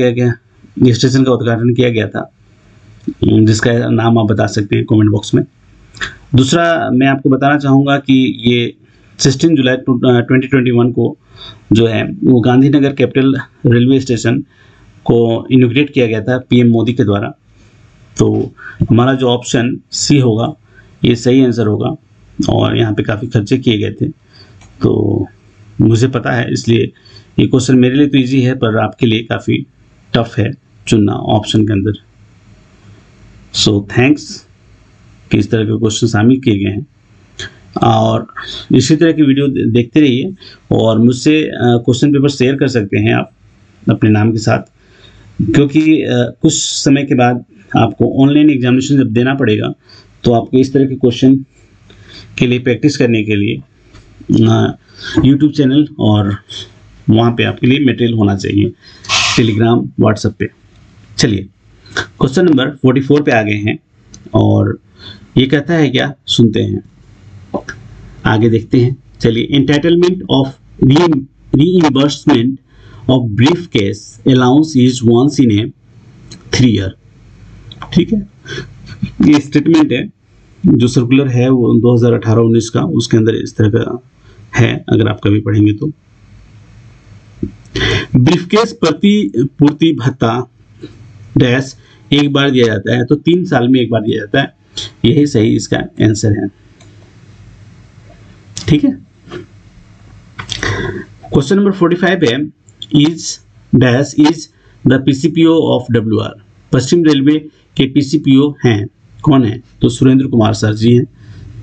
स्टेशन का उद्घाटन किया गया था, जिसका नाम आप बता सकते हैं कमेंट बॉक्स में। दूसरा मैं आपको बताना चाहूँगा कि ये 16 जुलाई 2021 को जो है वो गांधीनगर कैपिटल रेलवे स्टेशन को इनॉग्रेट किया गया था PM मोदी के द्वारा। तो हमारा जो ऑप्शन सी होगा ये सही आंसर होगा, और यहाँ पे काफ़ी खर्चे किए गए थे, तो मुझे पता है, इसलिए ये क्वेश्चन मेरे लिए तो इजी है पर आपके लिए काफ़ी टफ है चुनना ऑप्शन के अंदर। सो थैंक्स कि इस तरह के क्वेश्चन शामिल किए गए हैं, और इसी तरह की वीडियो देखते रहिए, और मुझसे क्वेश्चन पेपर शेयर कर सकते हैं आप अपने नाम के साथ, क्योंकि कुछ समय के बाद आपको ऑनलाइन एग्जामिनेशन जब देना पड़ेगा तो आपको इस तरह के क्वेश्चन के लिए प्रैक्टिस करने के लिए YouTube चैनल और वहाँ पे आपके लिए मटेरियल होना चाहिए, टेलीग्राम, व्हाट्सएप पे। चलिए क्वेश्चन नंबर 44 पे आ गए हैं, और ये कहता है क्या, सुनते हैं, आगे देखते हैं। चलिए, entitlement of reimbursement of briefcase allowance is once in a 3 year। ठीक है, ये स्टेटमेंट है जो सर्कुलर है वो 2018-19 का, उसके अंदर इस तरह का है, अगर आप कभी पढ़ेंगे तो। ब्रीफकेस प्रतिपूर्ति भत्ता डैश एक बार दिया जाता है, तो 3 साल में एक बार दिया जाता है, यही सही इसका आंसर है। ठीक है, क्वेश्चन नंबर 45 है, is dash is the PCPO of WR। Paschim railway के PCPO हैं, कौन है? तो सुरेंद्र कुमार सर जी हैं,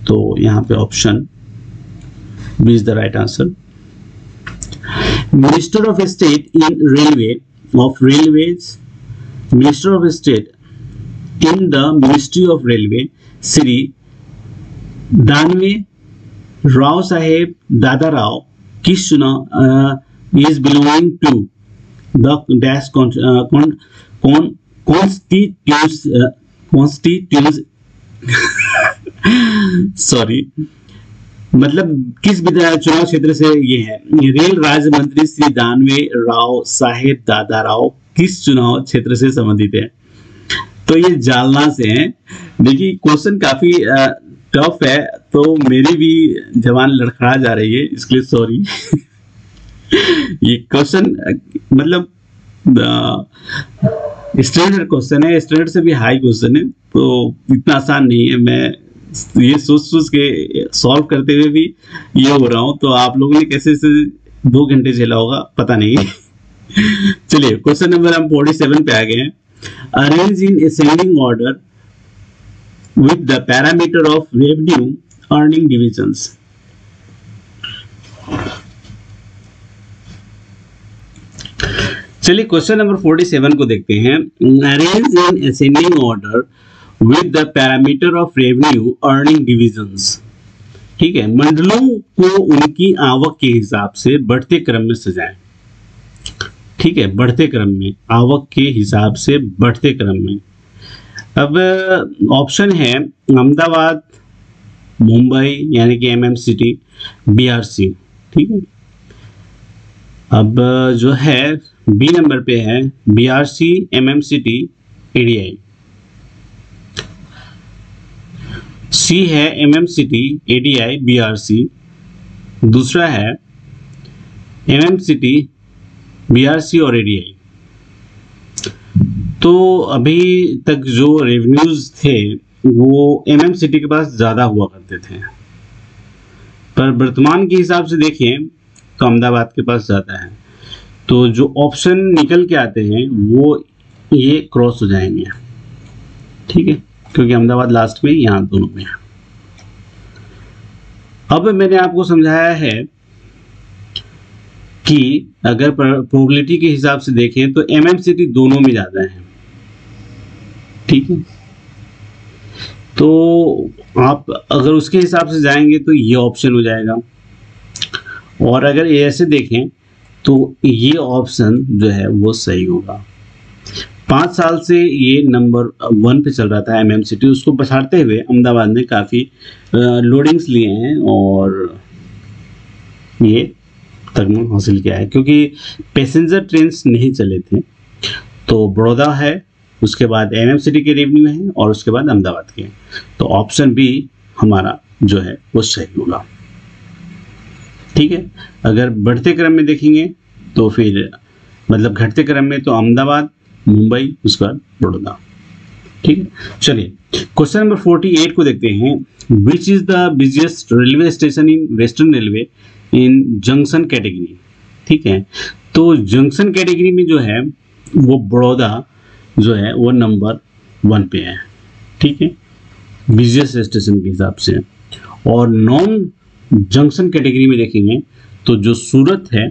तो यहाँ पे option B is the right answer. Minister of state in railway of railways, minister of state in the ministry of railway Shri Danve Rao Saheb Dada Rao किस चुनाव is belonging to the dash constituency sorry, मतलब किस चुनाव क्षेत्र से ये है? रेल राज्य मंत्री श्री दानवे राव साहेब दादा राव किस चुनाव क्षेत्र से संबंधित है? तो ये जालना से है। देखिए क्वेश्चन काफी टफ है, तो मेरी भी जबान लड़खड़ा जा रही है, इसके लिए सॉरी। ये क्वेश्चन मतलब स्टैंडर्ड क्वेश्चन है, स्टैंडर्ड से भी हाई क्वेश्चन है, तो इतना आसान नहीं है। मैं ये सोच के सॉल्व करते हुए भी ये हो रहा हूँ, तो आप लोगों ने कैसे से 2 घंटे झेला होगा पता नहीं। चलिए क्वेश्चन नंबर हम 47 पे आ गए हैं। Arrange in ascending order with the parameter of revenue earning divisions। चलिए क्वेश्चन नंबर 47 को देखते हैं। Arrange in ascending order with the parameter of revenue earning divisions. ठीक है, मंडलों को उनकी आवक के हिसाब से बढ़ते क्रम में सजाएं। ठीक है, बढ़ते क्रम में, आवक के हिसाब से बढ़ते क्रम में। अब ऑप्शन है अहमदाबाद, मुंबई यानी कि MM सिटी, BRC। ठीक है, अब जो है बी नंबर पे है BRC, MM सिटी, ADI। सी है MM सिटी, ADI, BRC। दूसरा है MM सिटी, BRC और ADI। तो अभी तक जो रेवेन्यूज थे वो MM सिटी के पास ज़्यादा हुआ करते थे, पर वर्तमान के हिसाब से देखें तो अहमदाबाद के पास ज़्यादा है। तो जो ऑप्शन निकल के आते हैं वो ये क्रॉस हो जाएंगे। ठीक है, क्योंकि अहमदाबाद लास्ट में, यहाँ दोनों में है। अब मैंने आपको समझाया है कि अगर प्रोबेबिलिटी के हिसाब से देखें तो MM सिटी दोनों में ज़्यादा है। ठीक है, तो आप अगर उसके हिसाब से जाएंगे तो ये ऑप्शन हो जाएगा, और अगर ऐसे देखें तो ये ऑप्शन जो है वो सही होगा। 5 साल से ये नंबर 1 पे चल रहा था MM सिटी, उसको पछाड़ते हुए अहमदाबाद ने काफ़ी लोडिंग्स लिए हैं और ये तगमा हासिल किया है, क्योंकि पैसेंजर ट्रेन नहीं चले थे। तो बड़ौदा है, उसके बाद MM सिटी के रेवेन्यू है, और उसके बाद अहमदाबाद के। तो ऑप्शन बी हमारा जो है वो सही होगा। ठीक है, अगर बढ़ते क्रम में देखेंगे तो फिर मतलब घटते क्रम में तो अहमदाबाद, मुंबई, उसके बाद बड़ौदा। ठीक है, चलिए क्वेश्चन नंबर 48 को देखते हैं। Which is the busiest railway station in western railway in junction category. ठीक है, तो जंक्शन कैटेगरी में जो है वो बड़ौदा जो है वो नंबर 1 पे है। ठीक है, बिजिएस्ट स्टेशन के हिसाब से। और नॉन जंक्शन कैटेगरी में देखेंगे तो जो सूरत है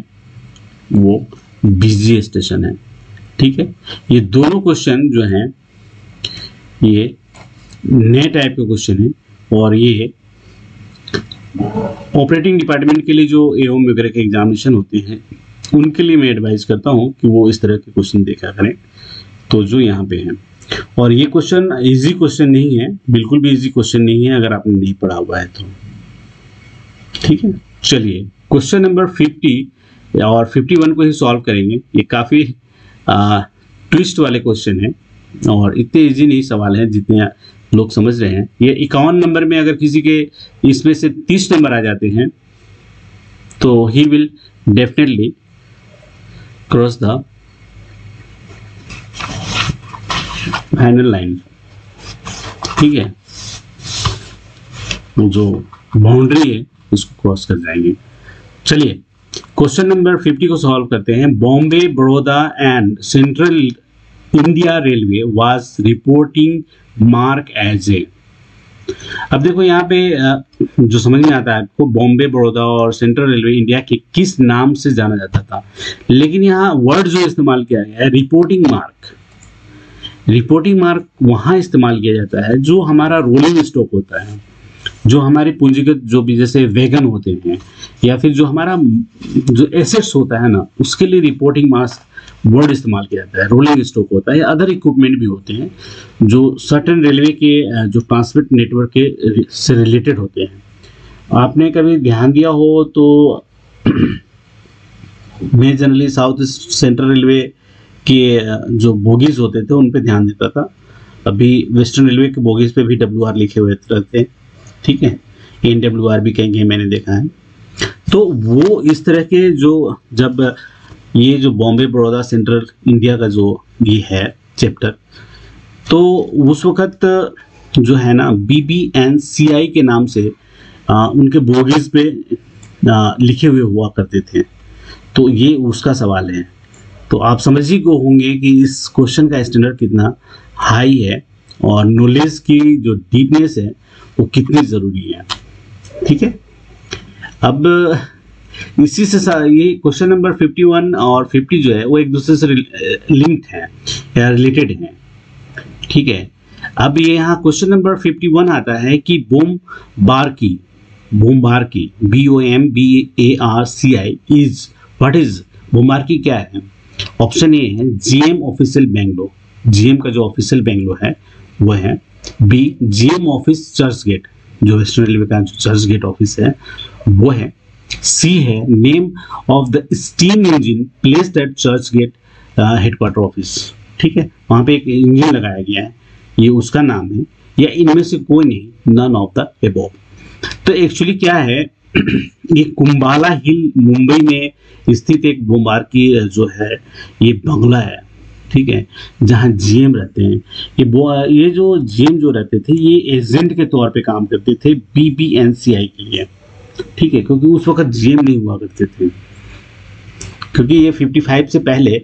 वो बिजी स्टेशन है। ठीक है, ये दोनों क्वेश्चन जो हैं ये नए टाइप के क्वेश्चन है, और ये ऑपरेटिंग डिपार्टमेंट के लिए जो एओम वगैरह के एग्जामिनेशन होते हैं उनके लिए मैं एडवाइस करता हूँ कि वो इस तरह के क्वेश्चन देखा करें। तो जो यहाँ पे हैं, और ये क्वेश्चन इजी क्वेश्चन नहीं है, बिल्कुल भी इजी क्वेश्चन नहीं है अगर आपने नहीं पढ़ा हुआ है तो। ठीक है, चलिए क्वेश्चन नंबर 50 और 51 को ही सॉल्व करेंगे। ये काफ़ी ट्विस्ट वाले क्वेश्चन है और इतने इजी नहीं सवाल हैं जितने लोग समझ रहे हैं। ये 51 नंबर में अगर किसी के इसमें से 30 नंबर आ जाते हैं तो he will definitely cross the final line. ठीक है, जो बाउंड्री है उसको क्रॉस कर जाएंगे। चलिए क्वेश्चन नंबर 50 को सॉल्व करते हैं। Bombay, Baroda and central India railway was reporting mark as A. अब देखो यहाँ पे जो समझ में आता है आपको, बॉम्बे, बड़ौदा और सेंट्रल रेलवे इंडिया के किस नाम से जाना जाता था, लेकिन यहाँ वर्ड जो इस्तेमाल किया गया है रिपोर्टिंग मार्क। रिपोर्टिंग मार्क वहाँ इस्तेमाल किया जाता है जो हमारा रोलिंग स्टॉक होता है, जो हमारे पूंजीगत जो भी जैसे वैगन होते हैं या फिर जो हमारा जो एसेट्स होता है ना, उसके लिए रिपोर्टिंग मार्क वर्ड इस्तेमाल किया जाता है। रोलिंग स्टॉक होता है, अदर इक्विपमेंट भी होते हैं जो सर्टेन रेलवे के जो ट्रांसपोर्ट नेटवर्क के से रिलेटेड होते हैं। आपने कभी ध्यान दिया हो तो मैं जनरली साउथ सेंट्रल रेलवे के जो बोगीज होते थे उन पे ध्यान देता था। अभी वेस्टर्न रेलवे के बोगीज पे भी WR लिखे हुए रहते हैं। ठीक है, NWR भी कहेंगे, मैंने देखा है। तो वो इस तरह के जो, जब ये जो बॉम्बे बड़ौदा सेंट्रल इंडिया का जो ये है चैप्टर, तो उस वक़्त जो है ना BBNCI के नाम से उनके बोगीज पे लिखे हुए हुआ करते थे। तो ये उसका सवाल है। तो आप समझ ही को होंगे कि इस क्वेश्चन का स्टैंडर्ड कितना हाई है और नॉलेज की जो डीपनेस है वो कितनी ज़रूरी है। ठीक है, अब इसी से ये क्वेश्चन नंबर 51 और 50 जो है वो एक दूसरे से लिंक्ड है या रिलेटेड है। ठीक है, अब ये यहाँ क्वेश्चन नंबर 51 आता है कि बोमबार्की BOMBARCI इज व्हाट इज बोमबार्की क्या है? ऑप्शन ए है GM ऑफिशियल बेंगलोर, GM का जो ऑफिशियल बेंगलोर है वो है। B GM office Churchgate, जो वेस्टर्न रेलवे का जो चर्च गेट ऑफिस है वो है। C है name of the steam engine placed at Churchgate headquarter office. ठीक है, वहाँ पे एक इंजन लगाया गया है, ये उसका नाम है, या इनमें से कोई नहीं, नन ऑफ द अबव। तो एक्चुअली क्या है ये कुंबाला हिल मुंबई में स्थित एक बोमबार्की जो है ये बंगला है। ठीक है, जहाँ GM रहते हैं। ये जो GM जो रहते थे ये एजेंट के तौर पे काम करते थे BBNCI के लिए। ठीक है, क्योंकि उस वक्त GM नहीं हुआ करते थे, क्योंकि ये 55 से पहले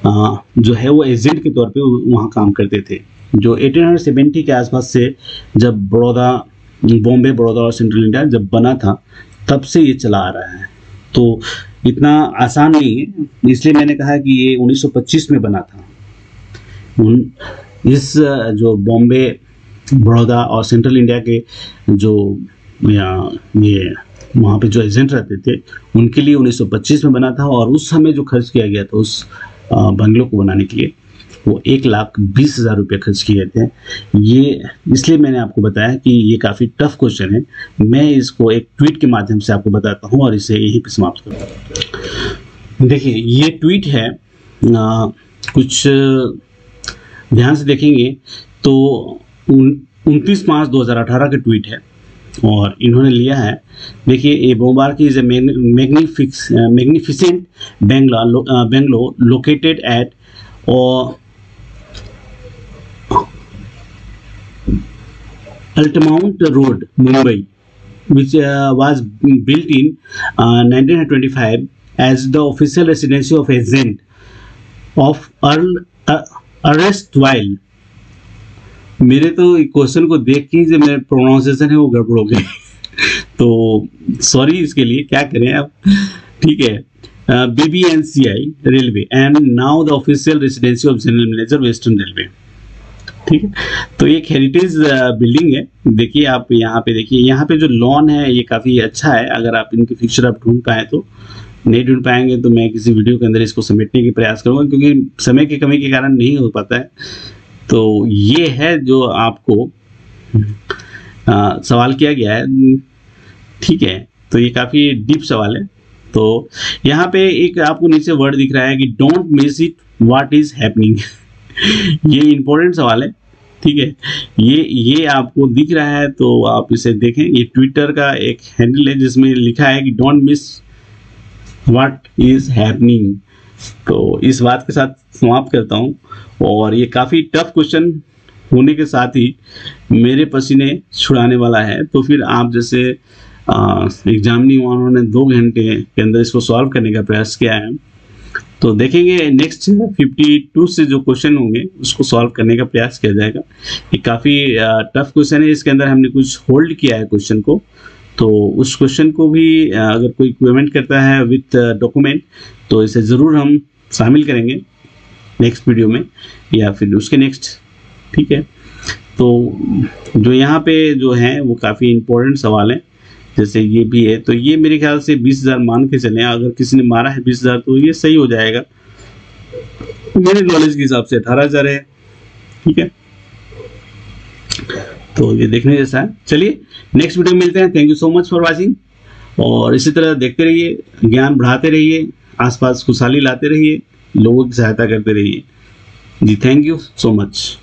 जो है वो एजेंट के तौर पे वहाँ काम करते थे। जो 1870 के आसपास से जब बॉम्बे बड़ौदा और सेंट्रल इंडिया जब बना था तब से ये चला आ रहा है। तो इतना आसान नहीं है, इसलिए मैंने कहा कि ये 1925 में बना था। इस जो बॉम्बे बड़ौदा और सेंट्रल इंडिया के जो ये वहाँ पे जो एजेंट रहते थे उनके लिए 1925 में बना था, और उस समय जो खर्च किया गया था उस बंगलों को बनाने के लिए वो 1,20,000 रुपये खर्च किए थे। ये इसलिए मैंने आपको बताया कि ये काफ़ी टफ क्वेश्चन है। मैं इसको एक ट्वीट के माध्यम से आपको बताता हूँ और इसे यहीं पे समाप्त करता हूँ। देखिए ये ट्वीट है, कुछ ध्यान से देखेंगे तो 29 मार्च 2018 का ट्वीट है और इन्होंने लिया है। देखिए ये बोमबार्की is a magnificent bungalow located at Altamount Road, Mumbai, which was built in 1925 as the official residence of agent of erstwhile। मेरे तो क्वेश्चन को देख के जो मेरे प्रोनाउंसिएशन है वो गड़बड़ हो गई तो सॉरी इसके लिए, क्या करें अब। ठीक है, BBNCI railway and now the official residency of general manager western railway. ठीक है, तो एक हेरिटेज बिल्डिंग है। देखिए आप यहाँ पे देखिए, यहाँ पे जो लॉन है ये काफ़ी अच्छा है। अगर आप इनके पिक्चर आप ढूंढ पाए तो, नहीं ढूंढ पाएंगे तो मैं किसी वीडियो के अंदर इसको समेटने की प्रयास करूँगा, क्योंकि समय की कमी के कारण नहीं हो पाता है। तो ये है जो आपको सवाल किया गया है। ठीक है, तो ये काफ़ी डीप सवाल है। तो यहाँ पे एक आपको नीचे वर्ड दिख रहा है कि don't miss it what is happening ये इंपॉर्टेंट सवाल है। ठीक है, ये आपको दिख रहा है तो आप इसे देखें। ये ट्विटर का एक हैंडल है जिसमें लिखा है कि don't miss what is happening. तो इस बात के साथ समाप्त करता हूँ। और ये काफ़ी टफ क्वेश्चन होने के साथ ही मेरे पसीने छुड़ाने वाला है। तो फिर आप जैसे एग्जामिनी उन्होंने 2 घंटे के अंदर इसको सॉल्व करने का प्रयास किया है, तो देखेंगे नेक्स्ट 52 से जो क्वेश्चन होंगे उसको सॉल्व करने का प्रयास किया जाएगा। ये काफ़ी टफ क्वेश्चन है, इसके अंदर हमने कुछ होल्ड किया है क्वेश्चन को। तो उस क्वेश्चन को भी अगर कोई कमेंट करता है विथ डॉक्यूमेंट तो इसे ज़रूर हम शामिल करेंगे नेक्स्ट वीडियो में या फिर उसके नेक्स्ट। ठीक है, तो जो यहाँ पे जो है वो काफ़ी इम्पोर्टेंट सवाल है। जैसे ये भी है, तो ये मेरे ख्याल से 20,000 मान के चलें। अगर किसी ने मारा है 20,000 तो ये सही हो जाएगा। मेरे नॉलेज के हिसाब से 18,000 है। ठीक है, तो ये देखने जैसा है। चलिए नेक्स्ट वीडियो में मिलते हैं। Thank you so much for watching, और इसी तरह देखते रहिए, ज्ञान बढ़ाते रहिए, आसपास खुशहाली लाते रहिए, लोगों की सहायता करते रहिए जी। Thank you so much.